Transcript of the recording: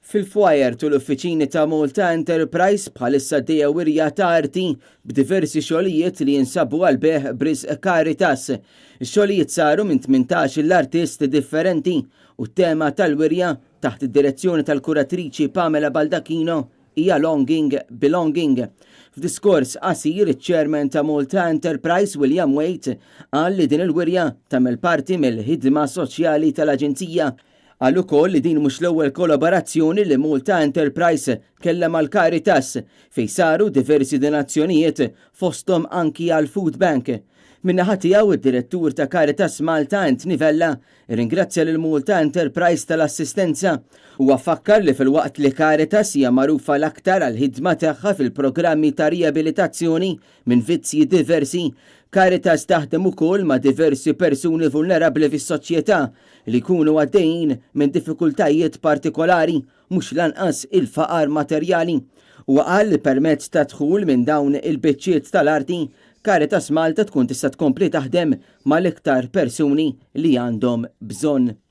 Fil-fwajer tul l-uffiċini ta' Malta Enterprise bħalissa dejja wirja ta' arti b'diversi xogħlijiet li jinsabu għal-beħ b'risq Caritas. Ix-xogħlijiet saru minn 18 l-artisti differenti u t-tema tal-wirja taħt id-direzzjoni tal-kuratriċi Pamela Baldacchino hija Longing Belonging. F'diskors qasir iċ-Chairman ta' Malta Enterprise William Waite qal li din il-wirja tagħmel parti mill-ħidma soċjali tal-Aġenzija. Għal ukoll li din mhux l-ewwel kollaborazzjoni li Malta Enterprise kellha mal-Caritas fejn saru diversi donazzjonijiet fosthom anki għal Food Bank. Min-naħa tiegħu id-direttur ta' Caritas Malta Ant Nivella ringrazzja lil Malta Enterprise tal-assistenza u affakkar li fil-waqt li Caritas hija magħrufa l-aktar għal ħidma tagħha fil-programmi ta' riabilitazzjoni minn vizzji diversi, Caritas taħdem ukoll ma' diversi persuni vulnerabbli fis-soċjetà li jkunu għaddejjin minn diffikultajiet partikolari mhux lanqas il-faqar materjali. U qal li permezz ta' dħul minn dawn il-biċċiet tal-arti Caritas Malta tkun tista' tkompli taħdem mal-iktar persuni li għandhom bżonn.